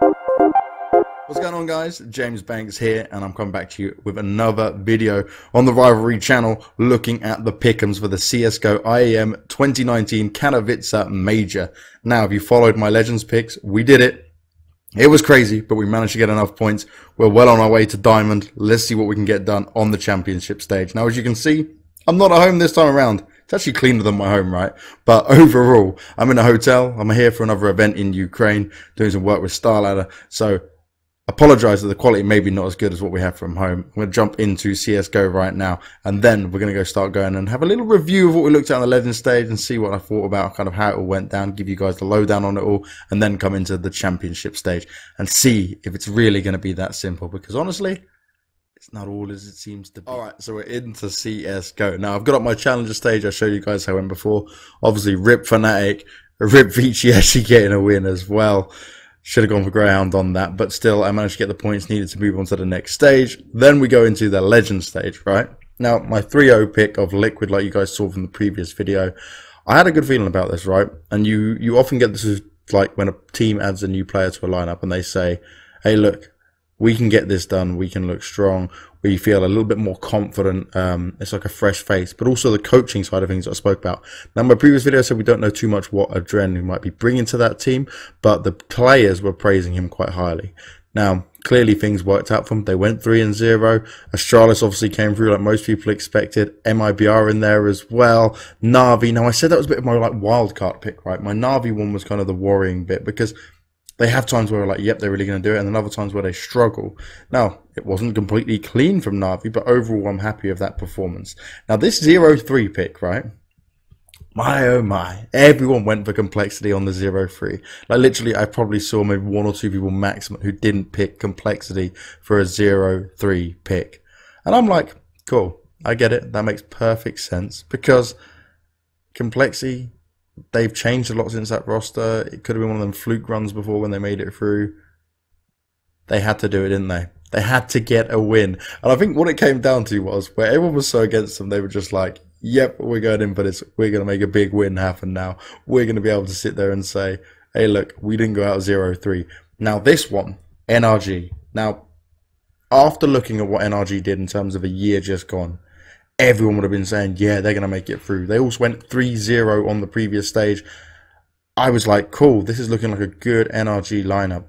What's going on, guys? James BanKs here, and I'm coming back to you with another video on the Rivalry channel looking at the pick'ems for the CSGO IEM 2019 Katowice Major. Now, if you followed my Legends picks, we did it. It was crazy, but we managed to get enough points. We're well on our way to Diamond. Let's see what we can get done on the championship stage. Now, as you can see, I'm not at home this time around. It's actually cleaner than my home, right? But overall, I'm in a hotel. I'm here for another event in Ukraine, doing some work with StarLadder. So, apologize that the quality may be not as good as what we have from home. I'm going to jump into CSGO right now, and then we're going to start going and have a little review of what we looked at on the Legends stage and see what I thought about kind of how it all went down, give you guys the lowdown on it all, and then come into the championship stage and see if it's really going to be that simple, because honestly, it's not all as it seems to be. Alright, so we're into CSGO. Now, I've got up my challenger stage. I showed you guys how I went before. Obviously, Rip Fnatic, Rip Vici actually getting a win as well. Should have gone for Greyhound on that, but still, I managed to get the points needed to move on to the next stage. Then we go into the Legend stage, right? Now, my 3-0 pick of Liquid, like you guys saw from the previous video, I had a good feeling about this, right? And you often get this, like when a team adds a new player to a lineup and they say, hey, look, we can get this done, we can look strong, we feel a little bit more confident, it's like a fresh face, but also the coaching side of things that I spoke about. Now, in my previous video, I said we don't know too much what Adren might be bringing to that team, but the players were praising him quite highly. Now, clearly things worked out for him. They went 3-0. Astralis obviously came through like most people expected. MIBR in there as well. Na'Vi. Now, I said that was a bit of my like wild card pick, right? My Na'Vi one was kind of the worrying bit, because they have times where we're like, yep, they're really going to do it, and then other times where they struggle. Now, it wasn't completely clean from Na'Vi, but overall, I'm happy with that performance. Now, this 0-3 pick, right? My, oh my. Everyone went for complexity on the 0-3. Like, literally, I probably saw maybe 1 or 2 people maximum who didn't pick complexity for a 0-3 pick. And I'm like, cool, I get it. That makes perfect sense, because complexity, they've changed a lot since that roster. It could have been one of them fluke runs before when they made it through. They had to do it, didn't they? They had to get a win. And I think what it came down to was, where everyone was so against them, they were just like, yep, we're going in for this. We're going to make a big win happen now. We're going to be able to sit there and say, hey, look, we didn't go out 0-3. Now, this one, NRG. Now, after looking at what NRG did in terms of a year just gone, everyone would have been saying, yeah, they're going to make it through. They also went 3-0 on the previous stage. I was like, cool, this is looking like a good NRG lineup.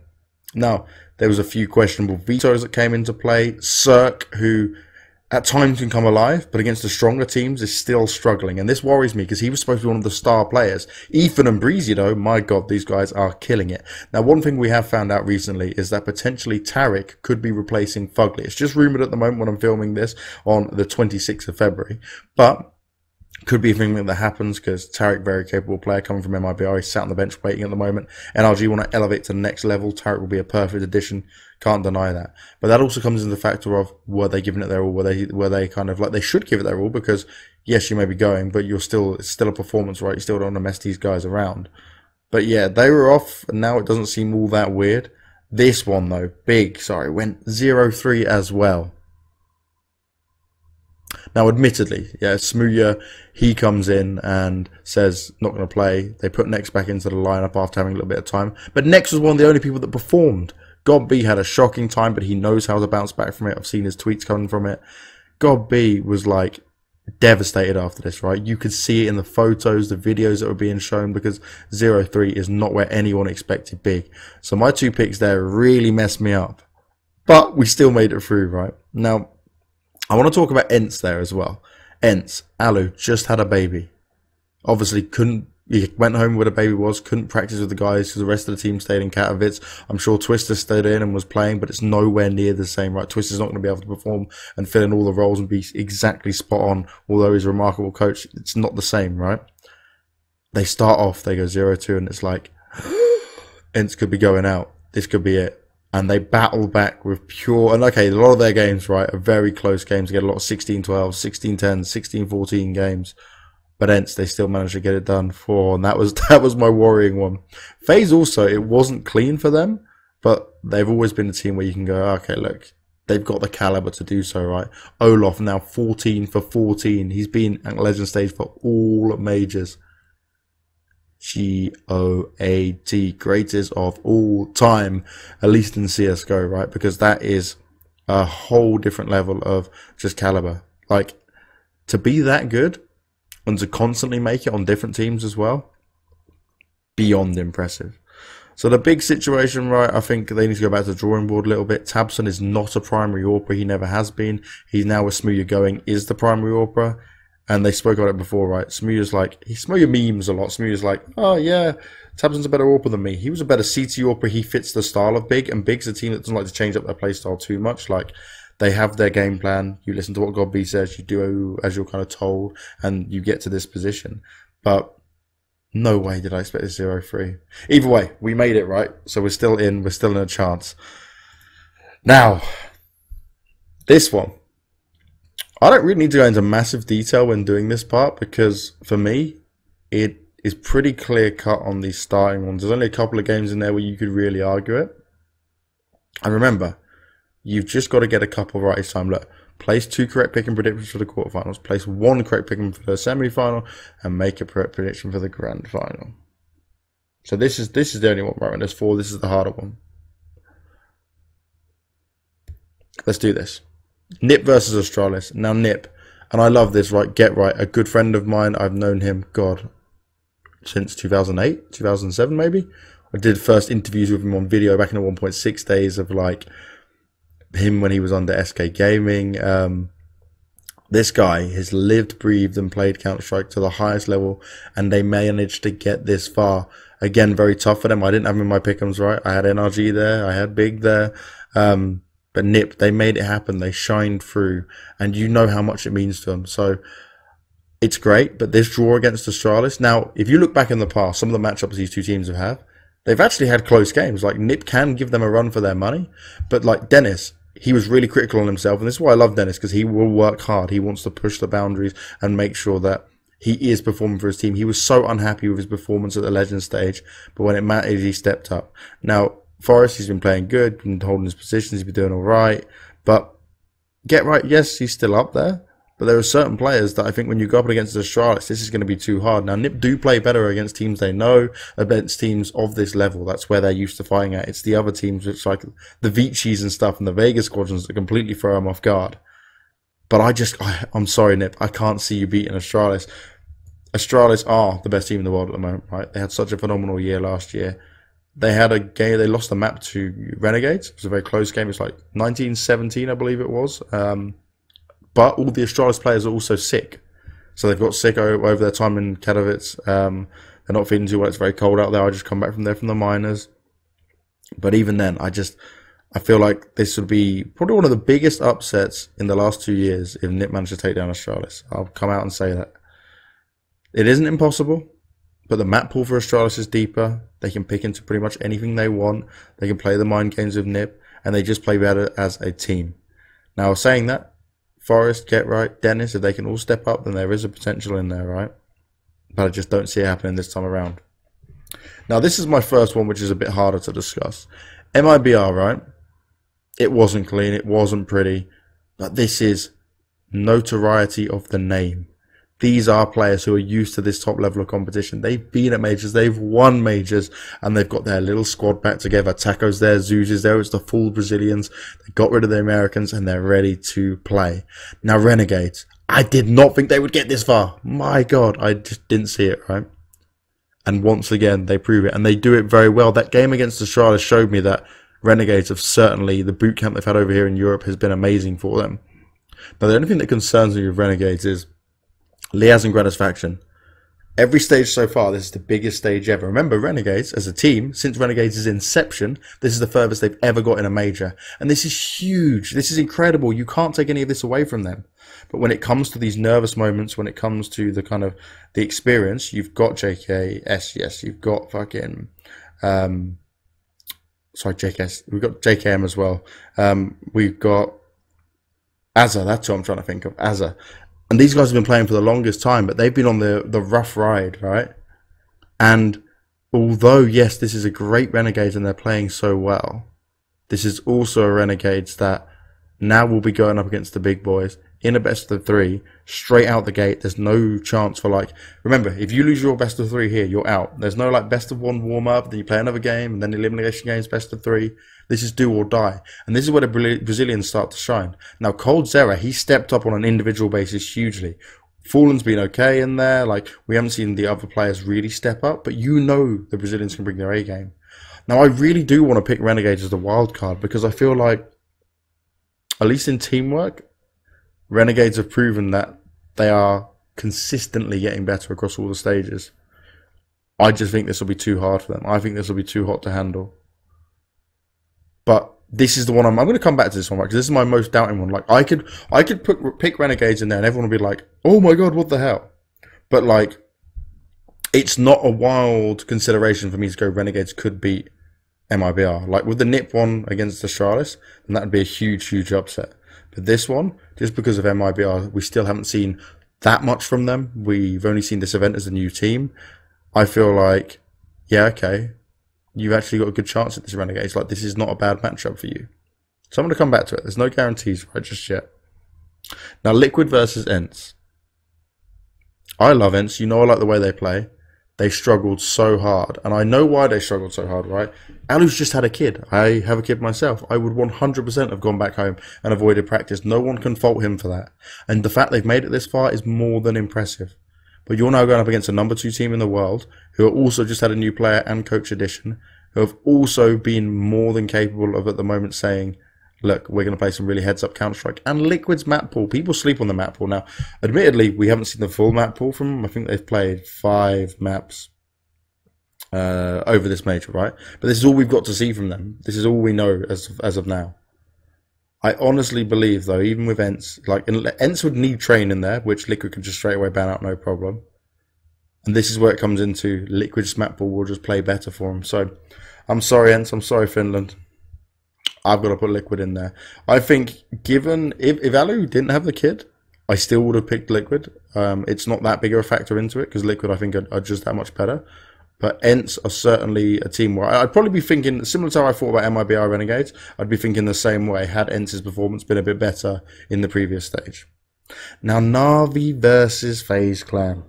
Now, there was a few questionable vetoes that came into play. Cirque, who at times can come alive, but against the stronger teams is still struggling. And this worries me, because he was supposed to be one of the star players. Ethan and Breezy, though, my God, these guys are killing it. Now, one thing we have found out recently is that potentially Tariq could be replacing Fugly. It's just rumoured at the moment when I'm filming this on the 26th of February. But could be a thing that happens, because Tariq, very capable player coming from MIBR, he's sat on the bench waiting at the moment. NRG want to elevate to the next level. Tariq will be a perfect addition. Can't deny that. But that also comes into the factor of, were they giving it their all? Were they kind of like, they should give it their all, because yes, you may be going, but it's still a performance, right? You still don't want to mess these guys around. But yeah, they were off, and now it doesn't seem all that weird. This one though, went 0-3 as well. Now, admittedly, yeah, Smooya, he comes in and says, not going to play. They put Nex back into the lineup after having a little bit of time. But Nex was one of the only people that performed. God B had a shocking time, but he knows how to bounce back from it. I've seen his tweets coming from it. God B was like devastated after this, right? You could see it in the photos, the videos that were being shown, because 0-3 is not where anyone expected big. So my 2 picks there really messed me up. But we still made it through, right? Now, I want to talk about Ents there as well. Ents, Alu, just had a baby. Obviously, he went home where the baby was, couldn't practice with the guys because the rest of the team stayed in Katowice. I'm sure Twister stayed in and was playing, but it's nowhere near the same, right? Twister's not going to be able to perform and fill in all the roles and be exactly spot on, although he's a remarkable coach. It's not the same, right? They start off, they go 0-2, and it's like, Ents could be going out. This could be it. And they battle back with pure, and okay, a lot of their games, right, are very close games. They get a lot of 16-12, 16-10, 16-14 games. But Ents, they still managed to get it done for, and that was my worrying one. FaZe also, it wasn't clean for them, but they've always been a team where you can go, okay, look, they've got the caliber to do so, right? Olaf now 14 for 14. He's been at Legend stage for all majors. GOAT, greatest of all time, at least in CSGO, right? Because that is a whole different level of just caliber. Like, to be that good and to constantly make it on different teams as well, beyond impressive. So the big situation, right, I think they need to go back to the drawing board a little bit. Tabson is not a primary AWPer. He never has been. He's now with Smooya going, is the primary AWPer. And they spoke about it before, right? Smooya's like, Smooya memes a lot. Smooya's like, oh yeah, Tabson's a better AWPer than me. He was a better CT AWPer. He fits the style of Big. And Big's a team that doesn't like to change up their play style too much. Like, they have their game plan. You listen to what God B says. You do as you're kind of told. And you get to this position. But no way did I expect a 0-3. Either way, we made it, right? So we're still in. We're still in a chance. Now, this one. I don't really need to go into massive detail when doing this part because, for me, it is pretty clear-cut on these starting ones. There's only a couple of games in there where you could really argue it. And remember, you've just got to get a couple right each time. Look. Place 2 correct picking predictions for the quarterfinals. Place 1 correct picking for the semi-final, and make a correct prediction for the grand final. So this is the only one, right? When there's 4, this is the harder one. Let's do this. Nip versus Astralis. Now Nip, and I love this, right? Get right. A good friend of mine. I've known him, God, since 2008, 2007 maybe. I did first interviews with him on video back in the 1.6 days of like him when he was under SK Gaming. This guy has lived, breathed, and played Counter-Strike to the highest level, and they managed to get this far. Again, very tough for them. I didn't have him in my pick'ems, right? I had NRG there, I had Big there, but Nip, they made it happen. They shined through, and you know how much it means to them. So it's great, but this draw against Astralis. Now, if you look back in the past, some of the matchups these two teams have had, they've actually had close games. Like, Nip can give them a run for their money, but like Dennis, he was really critical on himself, and this is why I love Dennis, because he will work hard. He wants to push the boundaries and make sure that he is performing for his team. He was so unhappy with his performance at the Legends stage, but when it mattered, he stepped up. Now, Forrest, he's been playing good, been holding his positions, he's been doing all right, but get right, yes, he's still up there, but there are certain players that I think when you go up against the Astralis, this is going to be too hard. Now, Nip do play better against teams they know, against teams of this level. That's where they're used to fighting at. It's the other teams, which like the Vichis and stuff and the Vegas squadrons that completely throw them off guard. But I'm sorry, Nip, I can't see you beating Astralis. Astralis are the best team in the world at the moment, right? They had such a phenomenal year last year. They had a game, they lost the map to Renegades. It was a very close game. It's like 1917, I believe it was. But all the Astralis players are also sick. So they've got sick over their time in Katowice. They're not feeling too well. It's very cold out there. I just come back from there from the minors. But even then, I feel like this would be probably one of the biggest upsets in the last 2 years if Nip managed to take down Astralis. I'll come out and say that. It isn't impossible, but the map pool for Astralis is deeper. They can pick into pretty much anything they want. They can play the mind games with Nip, and they just play better as a team. Now, saying that, Forrest, Get Right, Dennis, if they can all step up, then there is a potential in there, right? But I just don't see it happening this time around. Now, this is my first one, which is a bit harder to discuss. MIBR, right? It wasn't clean, it wasn't pretty, but this is notoriety of the name. These are players who are used to this top level of competition. They've been at majors, they've won majors, and they've got their little squad back together. Taco's there, Zeus is there, it's the full Brazilians. They got rid of the Americans, and they're ready to play. Now, Renegades, I did not think they would get this far. My God, I just didn't see it, right? And once again, they prove it, and they do it very well. That game against Astralis showed me that Renegades have certainly, the boot camp they've had over here in Europe has been amazing for them. But the only thing that concerns me with Renegades is Liaz and Greta's faction. Every stage so far, this is the biggest stage ever. Remember, Renegades, as a team, since Renegades' inception, this is the furthest they've ever got in a major. And this is huge. This is incredible. You can't take any of this away from them. But when it comes to these nervous moments, when it comes to the kind of the experience, you've got JKS, yes, you've got fucking, sorry, JKS, we've got JKM as well. We've got Azza, that's what I'm trying to think of, Azza. And these guys have been playing for the longest time, but they've been on the rough ride, right? And although, yes, this is a great Renegades and they're playing so well, this is also a Renegades that now will be going up against the big boys in a best of three, straight out the gate. There's no chance for like, remember, if you lose your best of three here, you're out. There's no like best of one warm up, then you play another game, and then elimination games, best of three. This is do or die. And this is where the Brazilians start to shine. Now, Cold Zera, he stepped up on an individual basis hugely. Fallen's been okay in there. Like, we haven't seen the other players really step up, but you know the Brazilians can bring their A game. Now, I really do want to pick Renegades as the wild card because I feel like, at least in teamwork, Renegades have proven that they are consistently getting better across all the stages. I just think this will be too hard for them. I think this will be too hot to handle. But this is the one I'm going to come back to this one, right? Because this is my most doubting one. Like, I could pick Renegades in there and everyone would be like, oh my god, what the hell? But like, it's not a wild consideration for me to go Renegades could beat MIBR. Like with the NIP one against Astralis, then that would be a huge, huge upset. But this one, just because of MIBR, we still haven't seen that much from them. We've only seen this event as a new team. I feel like, yeah, okay, you've actually got a good chance at this Renegades. Like, this is not a bad matchup for you. So I'm going to come back to it. There's no guarantees right just yet. Now, Liquid versus Ents. I love Ents. You know I like the way they play. They struggled so hard. And I know why they struggled so hard, right? Alu's just had a kid. I have a kid myself. I would 100% have gone back home and avoided practice. No one can fault him for that. And the fact they've made it this far is more than impressive. But you're now going up against a number 2 team in the world who are also just had a new player and coach addition, who have also been more than capable of at the moment saying, look, we're going to play some really heads-up Counter-Strike. And Liquid's map pool, people sleep on the map pool. Now, admittedly, we haven't seen the full map pool from them. I think they've played 5 maps over this major, right? But this is all we've got to see from them. This is all we know as of now. I honestly believe, though, even with Ents, like, Ents would need Train in there, which Liquid could just straight away ban out, no problem. And this is where it comes into Liquid's map pool will just play better for them. So, I'm sorry, Ents. I'm sorry, Finland. I've got to put Liquid in there. I think, given if Alu didn't have the kid, I still would have picked Liquid. It's not that big of a factor into it because Liquid, I think, are just that much better. But Ents are certainly a team where I'd probably be thinking, similar to how I thought about MIBR Renegades, I'd be thinking the same way had Ents' performance been a bit better in the previous stage. Now, Na'Vi versus FaZe Clan.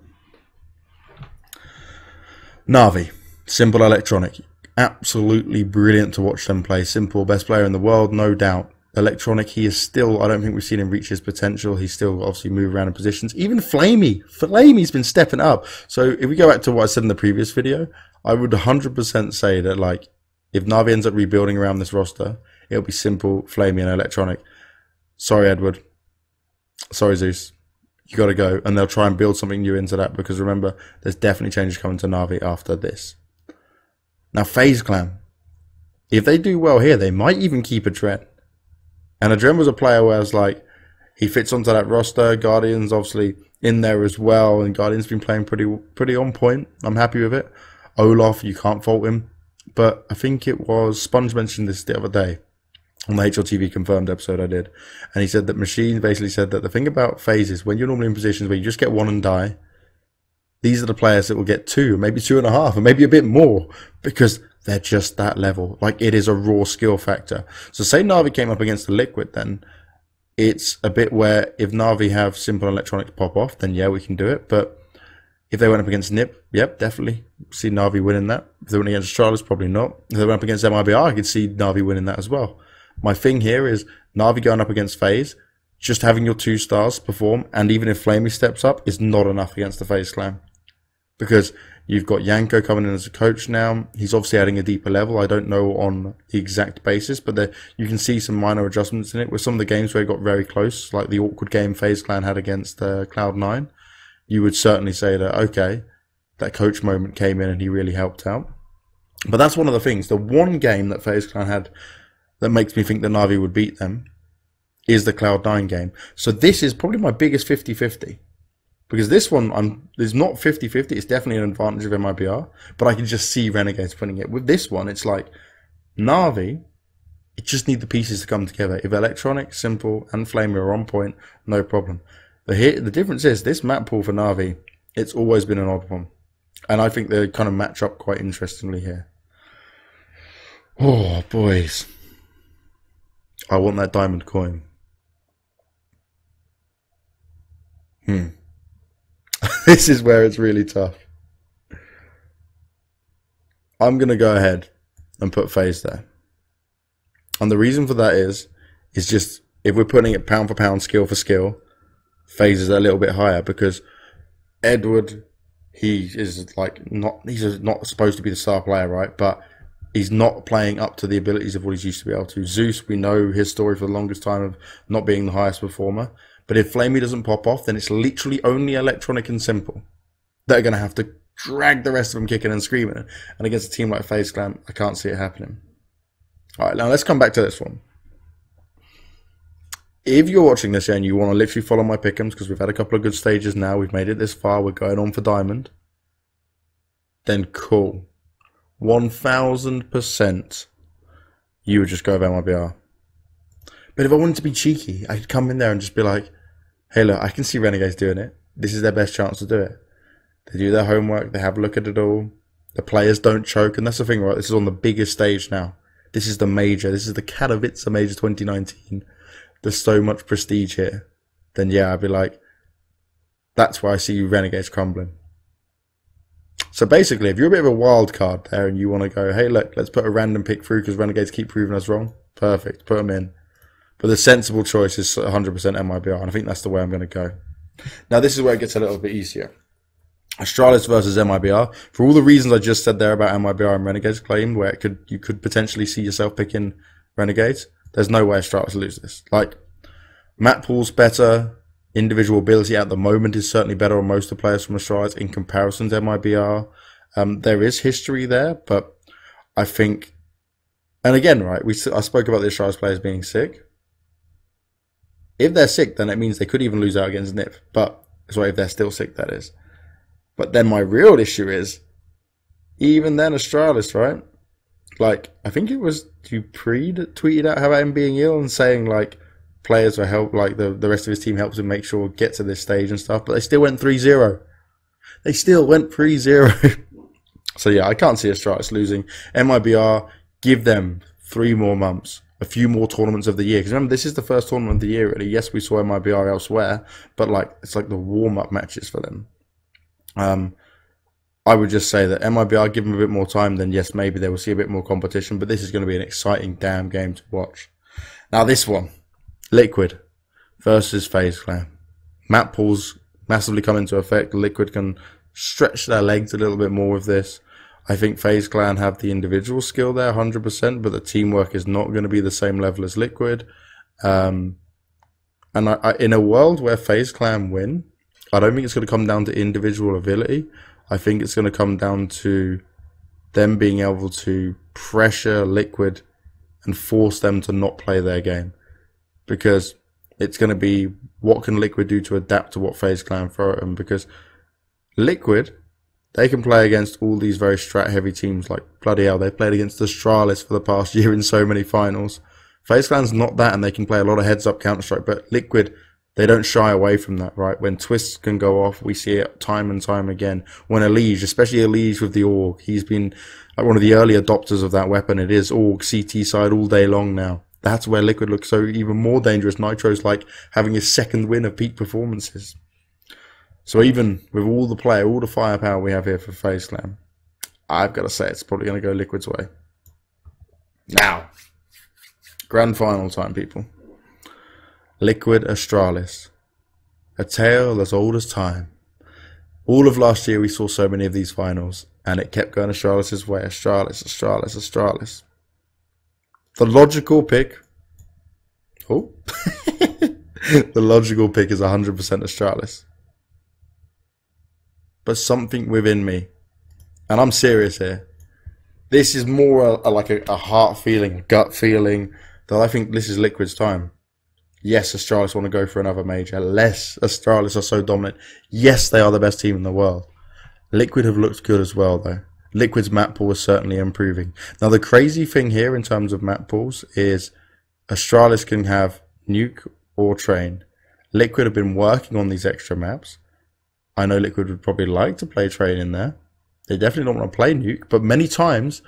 Na'Vi, Simple Electronic. Absolutely brilliant to watch them play. Simple, best player in the world, no doubt. Electronic, he is still, I don't think we've seen him reach his potential. He's still obviously moving around in positions. Even Flamey's been stepping up. So if we go back to what I said in the previous video, I would 100% say that, like, if Na'Vi ends up rebuilding around this roster, it'll be Simple, Flamey, and Electronic. Sorry, Edward. Sorry, Zeus. You got to go. And they'll try and build something new into that because remember, there's definitely changes coming to Na'Vi after this. Now, FaZe Clan. If they do well here, they might even keep a Dren. And Adren was a player where I was like, he fits onto that roster. Guardian's obviously in there as well. And Guardian's been playing pretty on point. I'm happy with it. Olaf, you can't fault him. But I think it was Sponge mentioned this the other day on the HLTV confirmed episode I did. And he said that Machine basically said that the thing about FaZe is when you're normally in positions where you just get 1 and die, these are the players that will get 2, maybe 2.5, and maybe a bit more because they're just that level. Like, it is a raw skill factor. So say Na'Vi came up against the Liquid, then it's a bit where if Na'Vi have Simple Electronic pop off, then yeah, we can do it. But if they went up against NIP, yep, definitely see Na'Vi winning that. If they went against Astralis, probably not. If they went up against MIBR, I could see Na'Vi winning that as well. My thing here is Na'Vi going up against FaZe, just having your 2 stars perform, and even if Flamey steps up, is not enough against the FaZe Clan. Because you've got Yanko coming in as a coach now. He's obviously adding a deeper level. I don't know on the exact basis, but you can see some minor adjustments in it. With some of the games where it got very close, like the awkward game FaZe Clan had against Cloud9, you would certainly say that, okay, that coach moment came in and he really helped out. But that's one of the things. The one game that FaZe Clan had that makes me think that Na'Vi would beat them is the Cloud9 game. So this is probably my biggest 50-50. Because this one, there's not 50-50. It's definitely an advantage of MIBR. But I can just see Renegades winning it. With this one, it's like, Na'Vi, it just need the pieces to come together. If Electronic, Simple, and Flamer are on point, no problem. But here, the difference is, this map pool for Na'Vi, it's always been an odd one. And I think they kind of match up quite interestingly here. Oh, boys. I want that diamond coin. This is where it's really tough. I'm going to go ahead and put FaZe there. And the reason for that is just, if we're putting it pound for pound, skill for skill, FaZe is a little bit higher, because Edward, he's not supposed to be the star player, right? But he's not playing up to the abilities of what he's used to be able to. Zeus, we know his story for the longest time of not being the highest performer. But if Flamey doesn't pop off, then it's literally only Electronic and Simple that are going to have to drag the rest of them kicking and screaming. And against a team like FaZe Clan, I can't see it happening. All right, now let's come back to this one. If you're watching this and you want to literally follow my pick'ems, because we've had a couple of good stages now, we've made it this far, we're going on for Diamond, then cool. 1000% you would just go with MIBR. But if I wanted to be cheeky, I could come in there and just be like, hey, look, I can see Renegades doing it. This is their best chance to do it. They do their homework. They have a look at it all. The players don't choke. And that's the thing, right? This is on the biggest stage now. This is the major. This is the Katowice Major 2019. There's so much prestige here. Then, yeah, I'd be like, that's why I see you Renegades crumbling. So basically, if you're a bit of a wild card there and you want to go, hey, look, let's put a random pick through because Renegades keep proving us wrong. Perfect. Put them in. But the sensible choice is 100% MIBR, and I think that's the way I'm going to go. Now, this is where it gets a little bit easier. Astralis versus MIBR. For all the reasons I just said there about MIBR and Renegades claim, where you could potentially see yourself picking Renegades, there's no way Astralis lose this. Like, map pool's better. Individual ability at the moment is certainly better on most of the players from Astralis in comparison to MIBR. There is history there, but I think, and again, right, I spoke about the Astralis players being sick. If they're sick, then it means they could even lose out against NIP. But, sorry, if they're still sick, that is. But then my real issue is, even then, Astralis, right? Like, I think it was Dupree that tweeted out how about him being ill and saying, like, players will help, like, the rest of his team helps him make sure get to this stage and stuff. But they still went 3-0. They still went 3-0. So, yeah, I can't see Astralis losing. MIBR, give them 3 more months. A few more tournaments of the year. Because remember, this is the first tournament of the year, really. Yes, we saw MIBR elsewhere, but like it's like the warm-up matches for them. I would just say that MIBR, give them a bit more time, then yes, maybe they will see a bit more competition, but this is going to be an exciting damn game to watch. Now this one, Liquid versus FaZe Clan. Map pools massively come into effect. Liquid can stretch their legs a little bit more with this. I think FaZe Clan have the individual skill there 100%, but the teamwork is not going to be the same level as Liquid. And in a world where FaZe Clan win, I don't think it's going to come down to individual ability. I think it's going to come down to them being able to pressure Liquid and force them to not play their game. Because it's going to be, what can Liquid do to adapt to what FaZe Clan throw at them? Because Liquid, they can play against all these very strat-heavy teams. Like, bloody hell, they've played against Astralis for the past year in so many finals. FaZe Clan's not that, and they can play a lot of heads-up Counter-Strike. But Liquid, they don't shy away from that, right? When twists can go off, we see it time and time again. When Elige, especially Elige with the AUG, he's been like one of the early adopters of that weapon. It is AUG CT side all day long now. That's where Liquid looks so even more dangerous. Nitro's like having his second win of peak performances. So even with all the firepower we have here for FaZe Clan, I've got to say it's probably going to go Liquid's way. Now, grand final time, people. Liquid Astralis. A tale as old as time. All of last year we saw so many of these finals, and it kept going Astralis' way. Astralis. The logical pick... Oh. The logical pick is 100% Astralis. But something within me, and I'm serious here, this is more like a heart feeling, a gut feeling, that I think this is Liquid's time. Yes, Astralis want to go for another major. Less Astralis are so dominant. Yes, they are the best team in the world. Liquid have looked good as well, though. Liquid's map pool is certainly improving. Now, the crazy thing here in terms of map pools is Astralis can have Nuke or Train. Liquid have been working on these extra maps. I know Liquid would probably like to play Train in there. They definitely don't want to play Nuke, but many times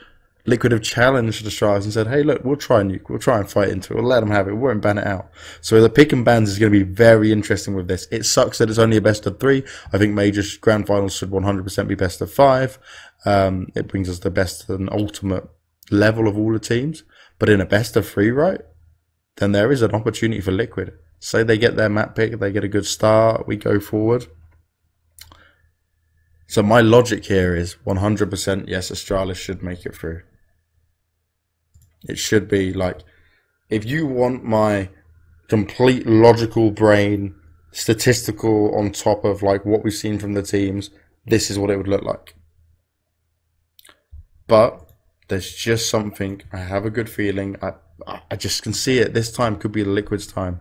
Liquid have challenged the Astralis and said, hey, look, we'll try and fight into it. We'll let them have it. We won't ban it out. So the pick and bans is going to be very interesting with this. It sucks that it's only a best of 3. I think major grand finals should 100% be best of 5. It brings us the best and ultimate level of all the teams. But in a best of 3, right, then there is an opportunity for Liquid. Say they get their map pick, they get a good start, we go forward. So my logic here is 100% yes, Astralis should make it through. It should be like, if you want my complete logical brain, statistical on top of like what we've seen from the teams, this is what it would look like. But there's just something, I have a good feeling, I just can see it. This time could be the Liquid's time.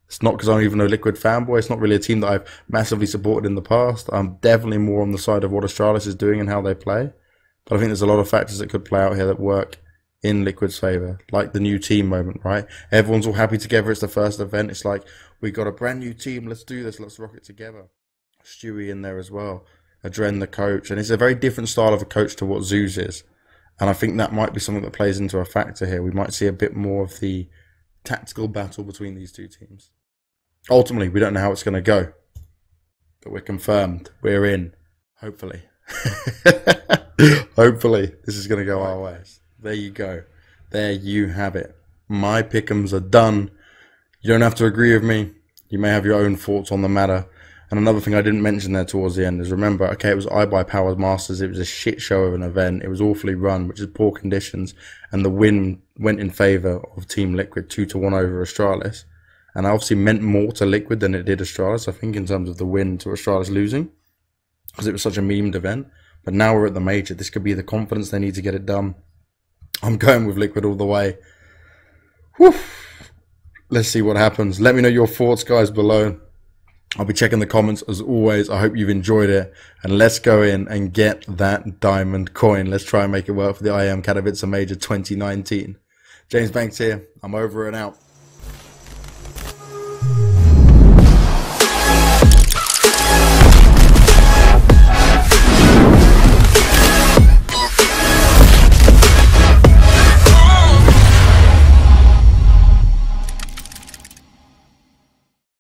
It's not because I'm even a Liquid fanboy. It's not really a team that I've massively supported in the past. I'm definitely more on the side of what Astralis is doing and how they play. But I think there's a lot of factors that could play out here that work in Liquid's favour. Like the new team moment, right? Everyone's all happy together. It's the first event. It's like, we got a brand new team. Let's do this. Let's rock it together. Stewie in there as well. Adren the coach. And it's a very different style of a coach to what Zeus is. And I think that might be something that plays into a factor here. We might see a bit more of the tactical battle between these two teams. Ultimately, we don't know how it's going to go, but we're confirmed. We're in. Hopefully. Hopefully, this is going to go our ways. There you go. There you have it. My pick'ems are done. You don't have to agree with me. You may have your own thoughts on the matter. And another thing I didn't mention there towards the end is, remember, okay, it was iBuyPower Masters. It was a shit show of an event. It was awfully run, which is poor conditions. And the win went in favour of Team Liquid, 2-1 over Astralis. And obviously meant more to Liquid than it did Astralis, I think, in terms of the win to Astralis losing. Because it was such a memed event. But now we're at the major. This could be the confidence they need to get it done. I'm going with Liquid all the way. Whew. Let's see what happens. Let me know your thoughts, guys, below. I'll be checking the comments as always. I hope you've enjoyed it. And let's go in and get that diamond coin. Let's try and make it work for the IEM Katowice Major 2019. James BanKs here. I'm over and out.